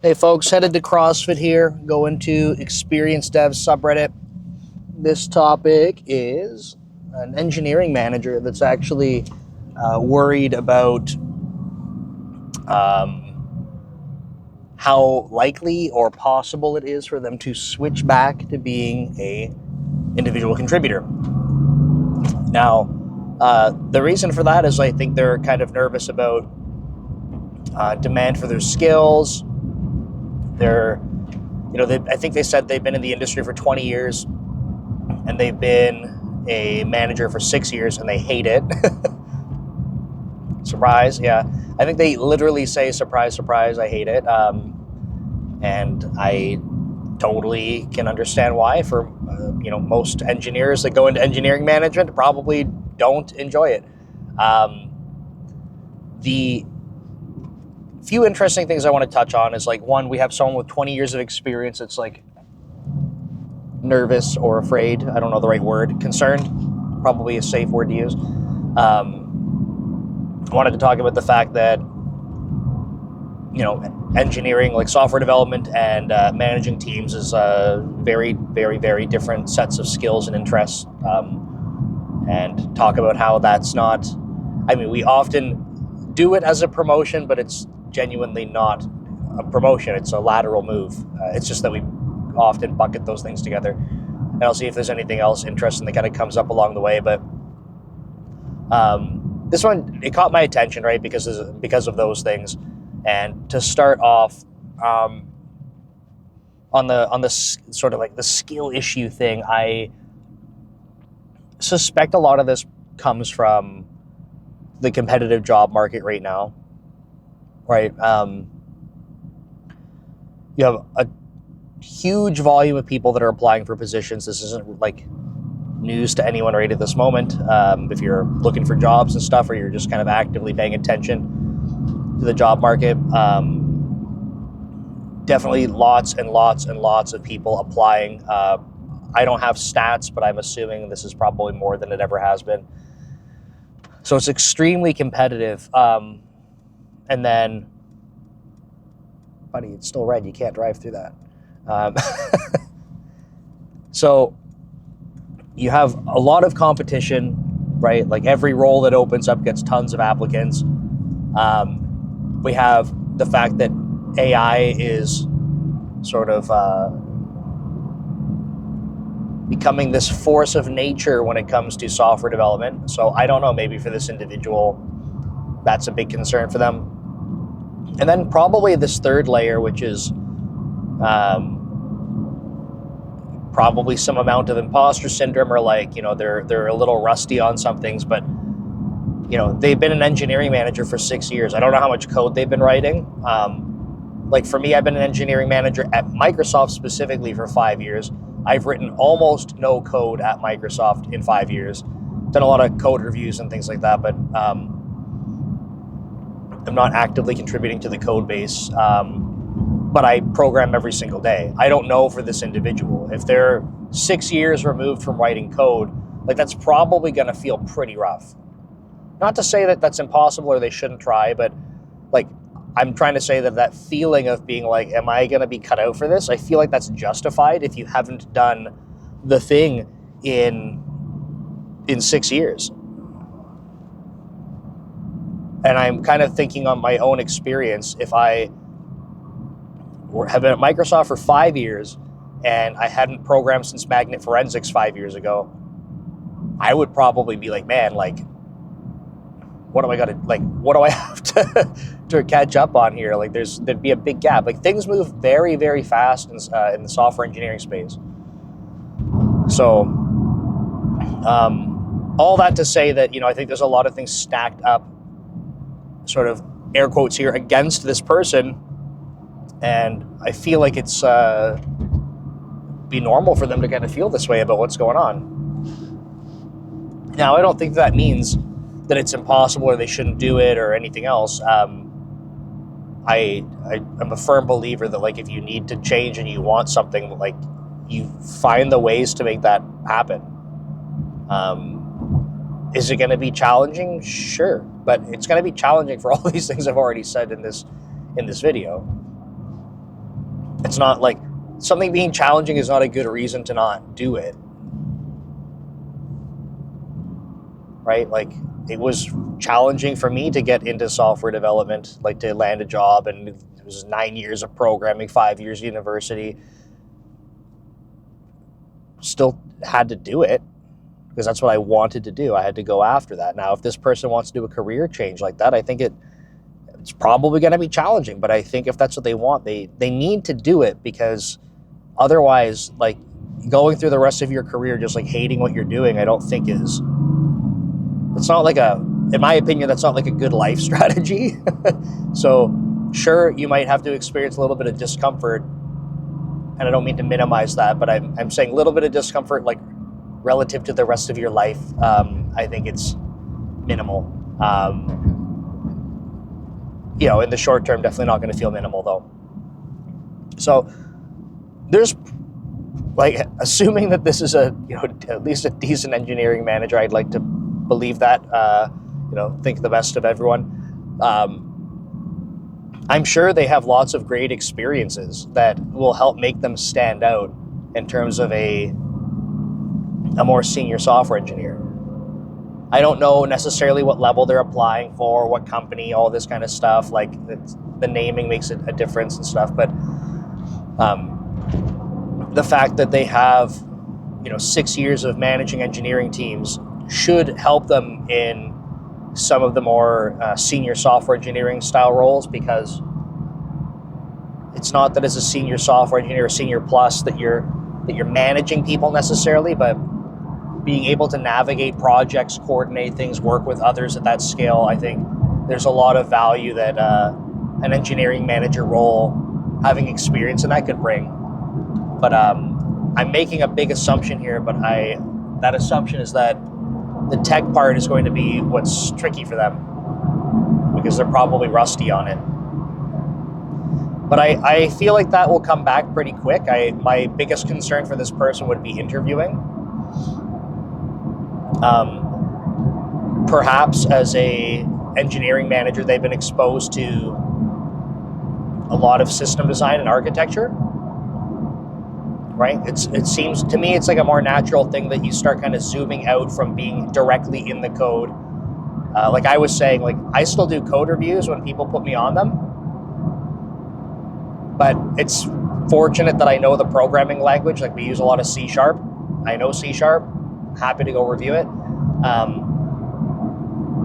Hey folks, headed to CrossFit here, going to ExperiencedDevs subreddit. This topic is an engineering manager that's actually worried about how likely or possible it is for them to switch back to being a individual contributor. Now, the reason for that is I think they're kind of nervous about demand for their skills. I think they said they've been in the industry for 20 years and they've been a manager for 6 years and they hate it. Surprise, yeah. I think they literally say, surprise, surprise, I hate it. And I totally can understand why. For most engineers that go into engineering management probably don't enjoy it. The few interesting things I want to touch on is, like, one, we have someone with 20 years of experience that's like nervous or afraid. I don't know the right word. Concerned, probably a safe word to use. I wanted to talk about the fact that engineering, like software development and managing teams, is very, very, very different sets of skills and interests, and talk about how that's not, we often do it as a promotion, but it's genuinely not a promotion. It's a lateral move. It's just that we often bucket those things together. And I'll see if there's anything else interesting that kind of comes up along the way. But this one, it caught my attention, right, because of those things. And to start off, on the sort of like the skill issue thing, I suspect a lot of this comes from the competitive job market right now, right? You have a huge volume of people that are applying for positions. This isn't like news to anyone right at this moment. If you're looking for jobs and stuff, or you're just kind of actively paying attention to the job market, definitely lots and lots and lots of people applying. I don't have stats, but I'm assuming this is probably more than it ever has been. So it's extremely competitive. And then, buddy, it's still red. You can't drive through that. So you have a lot of competition, right? Like every role that opens up gets tons of applicants. We have the fact that AI is sort of becoming this force of nature when it comes to software development. So I don't know, maybe for this individual, that's a big concern for them. And then probably this third layer, which is probably some amount of imposter syndrome, or like, they're a little rusty on some things, but they've been an engineering manager for 6 years. I don't know how much code they've been writing. Like for me, I've been an engineering manager at Microsoft specifically for 5 years. I've written almost no code at Microsoft in 5 years. Done a lot of code reviews and things like that, but I'm not actively contributing to the code base. But I program every single day. I don't know for this individual. If they're 6 years removed from writing code, like that's probably gonna feel pretty rough. Not to say that that's impossible or they shouldn't try, but like, I'm trying to say that feeling of being like, am I going to be cut out for this? I feel like that's justified if you haven't done the thing in 6 years. And I'm kind of thinking on my own experience, if I have been at Microsoft for 5 years and I hadn't programmed since Magnet Forensics 5 years ago, I would probably be like, man, like, what do I have to catch up on here? Like there'd be a big gap. Like things move very, very fast in the software engineering space. So all that to say that, I think there's a lot of things stacked up, sort of air quotes here, against this person. And I feel like it's be normal for them to kind of feel this way about what's going on. Now, I don't think that means that it's impossible or they shouldn't do it or anything else. I'm a firm believer that, like, if you need to change and you want something, like, you find the ways to make that happen. Is it going to be challenging? Sure, but it's going to be challenging for all these things I've already said in this video. it's not like something being challenging is not a good reason to not do it. Right? Like, it was challenging for me to get into software development, like to land a job, and it was 9 years of programming, 5 years of university. Still had to do it because that's what I wanted to do. I had to go after that. Now, if this person wants to do a career change like that, I think it's probably going to be challenging, but I think if that's what they want, they need to do it, because otherwise, like, going through the rest of your career just like hating what you're doing, I don't think it's not like in my opinion, that's not like a good life strategy. So sure, you might have to experience a little bit of discomfort, and I don't mean to minimize that, but I'm saying a little bit of discomfort, like relative to the rest of your life. I think it's minimal. In the short term, definitely not going to feel minimal though. So there's, like, assuming that this is at least a decent engineering manager, I'd like to believe that, think the best of everyone. I'm sure they have lots of great experiences that will help make them stand out in terms of a more senior software engineer. I don't know necessarily what level they're applying for, what company, all this kind of stuff. Like, the naming makes a difference and stuff. But the fact that they have, 6 years of managing engineering teams should help them in some of the more senior software engineering style roles, because it's not that as a senior software engineer or senior plus that you're managing people necessarily, but being able to navigate projects, coordinate things, work with others at that scale. I think there's a lot of value that an engineering manager role, having experience in that, could bring. But I'm making a big assumption here, but that assumption is that the tech part is going to be what's tricky for them, because they're probably rusty on it. But I feel like that will come back pretty quick. My biggest concern for this person would be interviewing. Perhaps as a engineering manager, they've been exposed to a lot of system design and architecture, right? It seems to me it's like a more natural thing that you start kind of zooming out from being directly in the code. Like I was saying, like, I still do code reviews when people put me on them, but it's fortunate that I know the programming language. Like, we use a lot of C#. I know C#. Happy to go review it.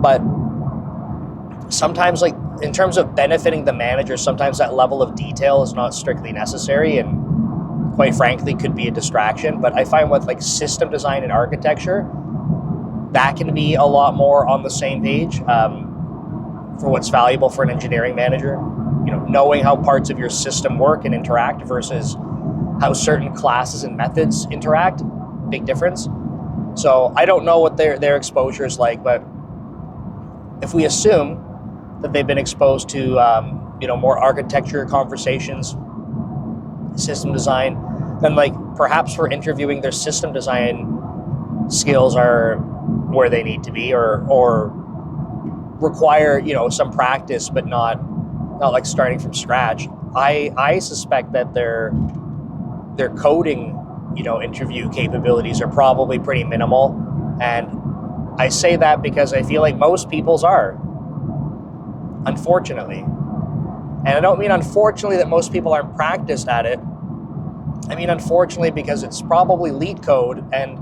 But sometimes, like, in terms of benefiting the manager, sometimes that level of detail is not strictly necessary, and quite frankly could be a distraction. But I find with, like, system design and architecture, that can be a lot more on the same page for what's valuable for an engineering manager. Knowing how parts of your system work and interact versus how certain classes and methods interact, big difference. So I don't know what their exposure is like, but if we assume that they've been exposed to more architecture conversations, system design, then, like, perhaps for interviewing, their system design skills are where they need to be, or require some practice, but not like starting from scratch. I suspect that their coding interview capabilities are probably pretty minimal, and I say that because I feel like most people's are, unfortunately. And I don't mean unfortunately that most people aren't practiced at it. I mean unfortunately because it's probably lead code, and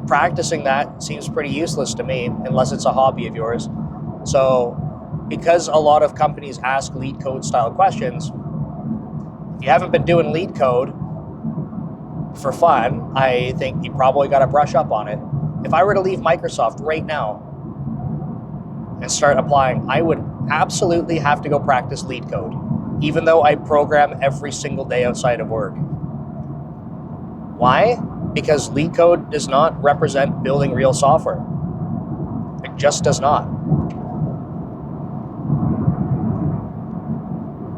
practicing that seems pretty useless to me unless it's a hobby of yours. So because a lot of companies ask lead code style questions, if you haven't been doing lead code for fun, I think you probably got to brush up on it. If I were to leave Microsoft right now and start applying, I would absolutely have to go practice lead code, even though I program every single day outside of work. Why? Because lead code does not represent building real software. It just does not.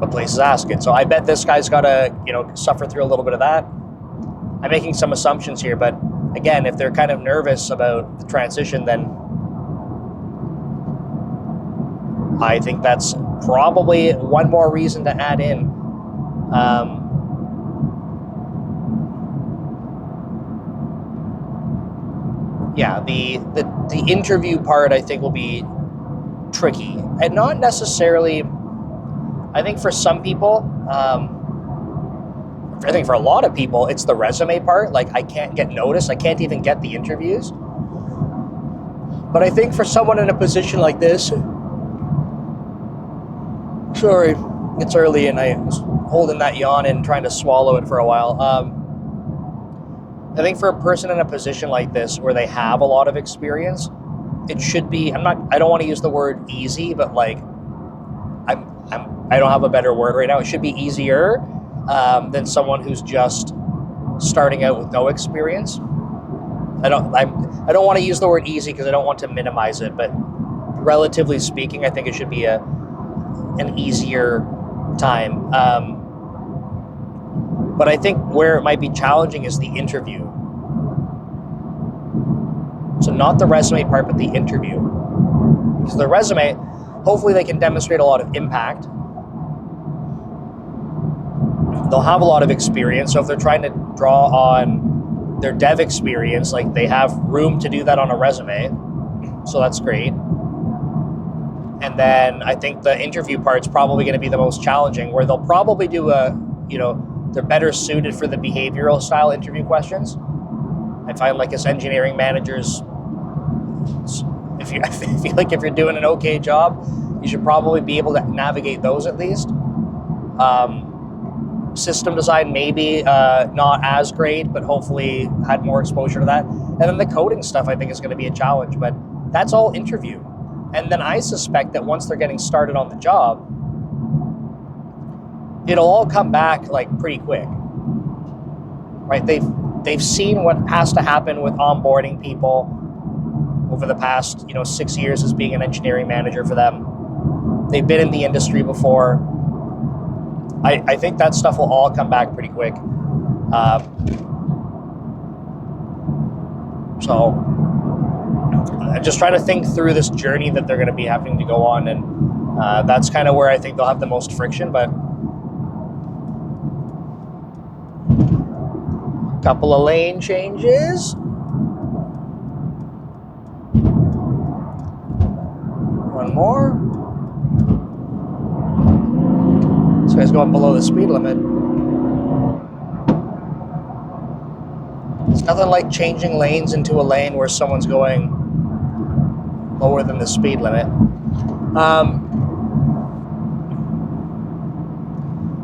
But places ask it. So I bet this guy's got to, suffer through a little bit of that. I'm making some assumptions here, but again, if they're kind of nervous about the transition, then I think that's probably one more reason to add in Yeah, the interview part I think will be tricky, and not necessarily. I think for some people, I think for a lot of people, it's the resume part. Like, I can't get noticed. I can't even get the interviews. But I think for someone in a position like this, sorry, it's early and I was holding that yawn and trying to swallow it for a while. I think for a person in a position like this where they have a lot of experience, it should be, I don't want to use the word easy, but like, I don't have a better word right now. It should be easier than someone who's just starting out with no experience. I don't want to use the word easy because I don't want to minimize it, but relatively speaking, I think it should be an easier time. But I think where it might be challenging is the interview. So not the resume part, but the interview. Because the resume, hopefully they can demonstrate a lot of impact. They'll have a lot of experience. So if they're trying to draw on their dev experience, like, they have room to do that on a resume. So that's great. And then I think the interview part's probably going to be the most challenging, where they'll probably do they're better suited for the behavioral style interview questions. I find, like, as engineering managers, if you're doing an okay job, you should probably be able to navigate those at least. System design, maybe not as great, but hopefully had more exposure to that. And then the coding stuff, I think, is going to be a challenge, but that's all interview. And then I suspect that once they're getting started on the job, it'll all come back, like, pretty quick, right? They've seen what has to happen with onboarding people over the past 6 years as being an engineering manager for them. They've been in the industry before. I think that stuff will all come back pretty quick. So I'm just trying to think through this journey that they're going to be having to go on, and that's kind of where I think they'll have the most friction. But a couple of lane changes. One more. This guy's going below the speed limit. It's nothing like changing lanes into a lane where someone's going lower than the speed limit.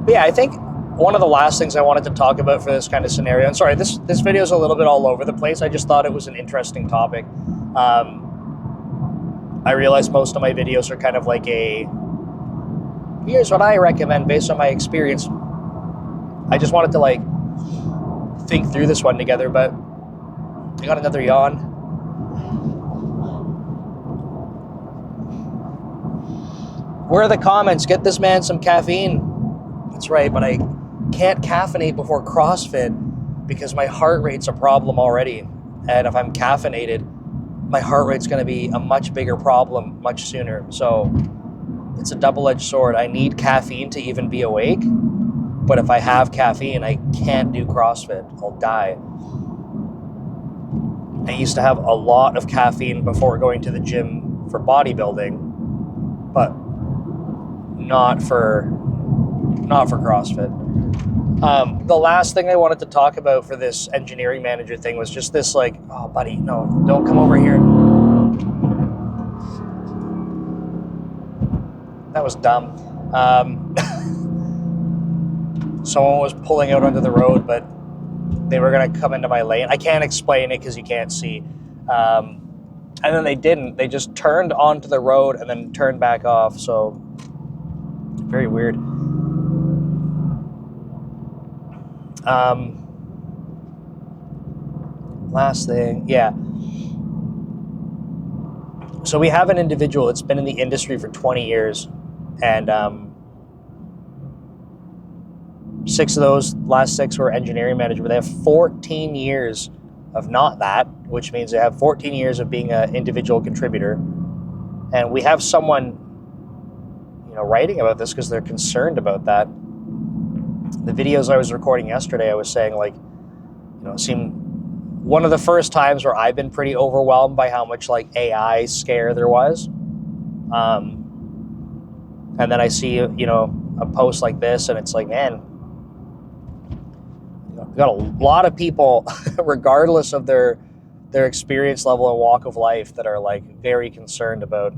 But yeah, I think one of the last things I wanted to talk about for this kind of scenario, and sorry, this video is a little bit all over the place. I just thought it was an interesting topic. I realize most of my videos are kind of like here's what I recommend based on my experience. I just wanted to, like, think through this one together, but I got another yawn. Where are the comments? Get this man some caffeine. That's right, but I can't caffeinate before CrossFit because my heart rate's a problem already. And if I'm caffeinated, my heart rate's going to be a much bigger problem much sooner. So it's a double-edged sword. I need caffeine to even be awake, but if I have caffeine, I can't do CrossFit. I'll die. I used to have a lot of caffeine before going to the gym for bodybuilding, but not for CrossFit. The last thing I wanted to talk about for this engineering manager thing was just this, like, oh, buddy, no, don't come over here. That was dumb. Someone was pulling out onto the road, but they were going to come into my lane. I can't explain it because you can't see. And then they didn't. They just turned onto the road and then turned back off. So, very weird. Last thing, yeah. So we have an individual that's been in the industry for 20 years, and six of those last six were engineering manager, but they have 14 years of not that, which means they have 14 years of being an individual contributor. And we have someone, writing about this because they're concerned about that. the videos I was recording yesterday, I was saying, like, it seemed one of the first times where I've been pretty overwhelmed by how much like AI scare there was. And then I see, a post like this, and it's like, man, we've got a lot of people, regardless of their experience level and walk of life, that are like very concerned about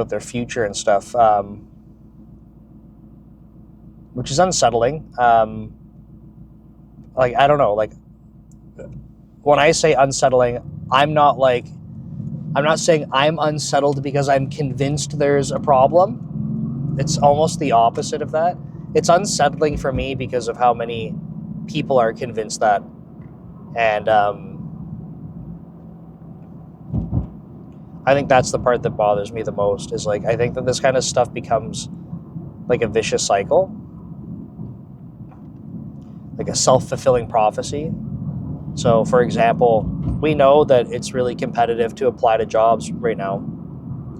their future and stuff, which is unsettling. Like, I don't know, like, when I say unsettling, I'm not saying I'm unsettled because I'm convinced there's a problem. It's almost the opposite of that. It's unsettling for me because of how many people are convinced that. And I think that's the part that bothers me the most, is like, I think that this kind of stuff becomes like a vicious cycle, like a self-fulfilling prophecy. So, for example, we know that it's really competitive to apply to jobs right now.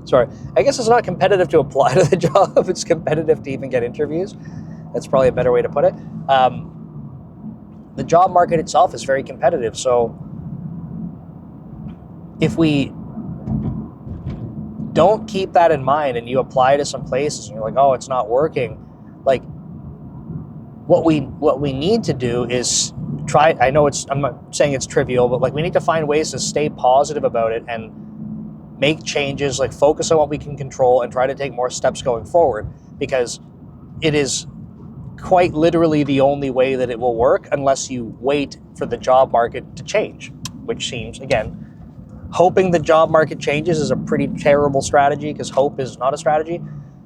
Sorry, I guess it's not competitive to apply to the job. It's competitive to even get interviews. That's probably a better way to put it. The job market itself is very competitive. So if we don't keep that in mind and you apply to some places and you're like, oh, it's not working, like, what we need to do is try. I know I'm not saying it's trivial, but like, we need to find ways to stay positive about it and make changes, like focus on what we can control and try to take more steps going forward, because it is quite literally the only way that it will work, unless you wait for the job market to change, which seems, again, hoping the job market changes is a pretty terrible strategy, because hope is not a strategy.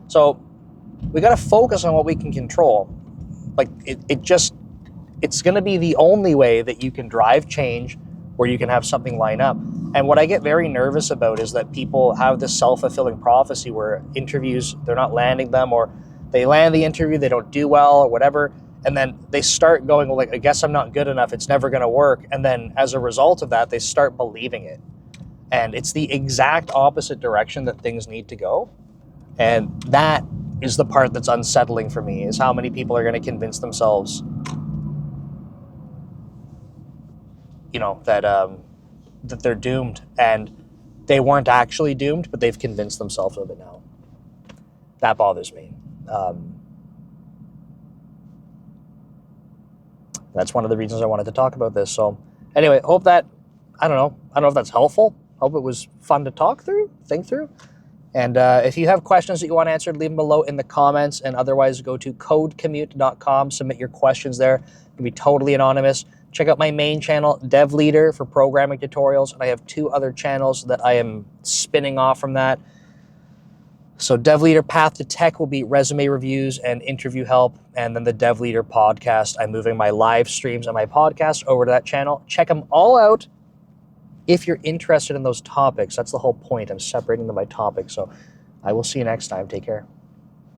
So we got to focus on what we can control. Like, it's going to be the only way that you can drive change, where you can have something line up. And what I get very nervous about is that people have this self-fulfilling prophecy where interviews, they're not landing them, or they land the interview, they don't do well or whatever. And then they start going, well, like, I guess I'm not good enough, it's never going to work. And then as a result of that, they start believing it. And it's the exact opposite direction that things need to go. And that is the part that's unsettling for me, is how many people are going to convince themselves, that they're doomed. And they weren't actually doomed, but they've convinced themselves of it now. That bothers me. That's one of the reasons I wanted to talk about this. So anyway, hope that, I don't know if that's helpful. Hope it was fun to think through. And if you have questions that you want answered, leave them below in the comments. And otherwise, go to codecommute.com, submit your questions there. It'll be totally anonymous. Check out my main channel, DevLeader, for programming tutorials. And I have 2 other channels that I am spinning off from that. So DevLeader Path to Tech will be resume reviews and interview help. And then the DevLeader podcast, I'm moving my live streams and my podcast over to that channel. Check them all out if you're interested in those topics. That's the whole point. I'm separating them by topic. So I will see you next time. Take care.